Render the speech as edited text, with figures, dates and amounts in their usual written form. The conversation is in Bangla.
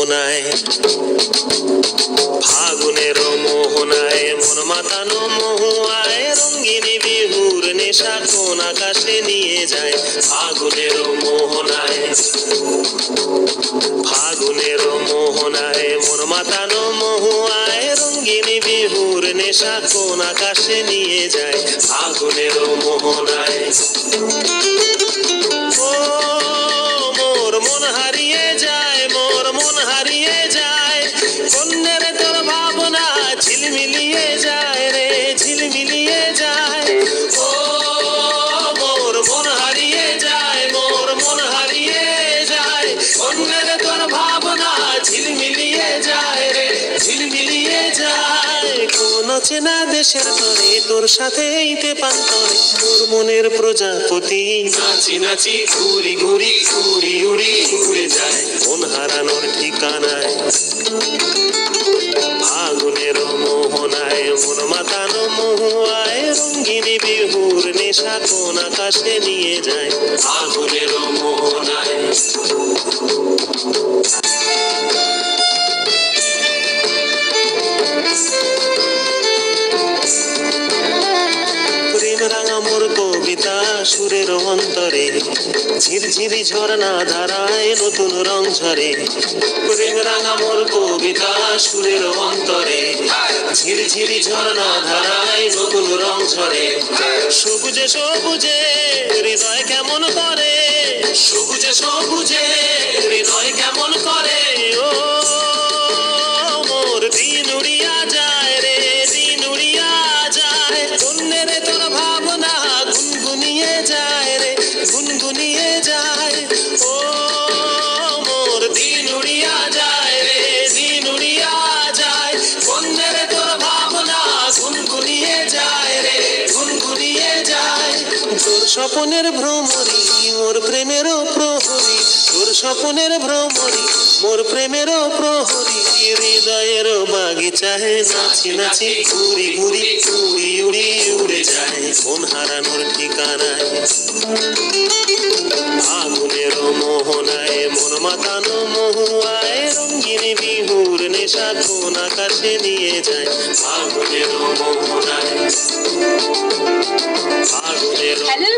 মোহনায়, ফাগুনের মোহনায় মন মাতানো মহুয়ায় রঙ্গিনী বিহুর নেশা কোন আকাশে নিয়ে যায়। ফাগুনের মোহনায়, ফাগুনের মোহনায় মন মাতানো মহুয়ায় রঙ্গিনী বিহুর নেশা কোন আকাশে নিয়ে যায়। ফাগুনের মোহনায় ও মোর মন হারিয়ে যায়, মোর মন হারিয়ে যায়, কন্যের তোর ভাবনা ঝিলমিলিয়ে যায় রে, ঝিলমিলিয়ে যায়। ও মোর মন হারিয়ে যায়, মোর মন হারিয়ে যায়, কন্যের তোর ভাবনা ঝিলমিলিয়ে যায় রে, ঝিলমিলিয়ে যায়। কোন চেনা দেশের তরে তোর সাথে ইতে পান্তরে তোর মনের প্রজাপতি নাচি নাচি ঘুরি ঘুরি উড়ি উড়ি উড়ে যায় মন হারানোর ঠিকানায়। ফাগুনের মোহনায় মন মাতানো মহুয়ায় রঙ্গিনী বিহুর নেশা কোন আকাশে নিয়ে যায়। ফাগুনের মোহনায় প্রেম রাঙা মোর কবিতা সুরের অন্তরে ঝিরঝিরি ঝরনা ধারায় নতুন রং ঝরে। প্রেম রাঙা মোর কবিতা সুরের অন্তরে ঝিরঝিরি ঝরনা ধারায় নতুন রং ঝরে। সবুজে সবুজে হৃদয় কেমন করে, সবুজে সবুজে হৃদয় কেমন করে। ও মোর দিন উড়িয়া যায় রে, দিন উড়িয়া যায়, কন্যের তোর ভাবনা গুনগুনিয়ে যায় রে, গুনগুনিয়ে যায়। ও মোর দিন উড়িয়া যায় রে, দিন উড়িয়া যায়, কন্যের তোর ভাবনা গুনগুনিয়ে যায় রে, গুনগুনিয়ে যায়। তোর স্বপনের ভ্রমরি মোর প্রেমেরও প্রহরী, তোর স্বপনের ভ্রমরি মোর প্রেমেরও প্রহরী, হৃদয়ের বাগিচায় নাচি নাচি ঘুরি ঘুরি উড়ি উড়ি উড়ে যায় মন হারানোর ঠিকানায়। ফাগুনের মোহনায় মন মাতানো মহুয়ায় রঙ্গিনী বিহুর নেশা কোন আকাশে নিয়ে যায়। ফাগুনের মোহনায়, ফাগুনের। হ্যালো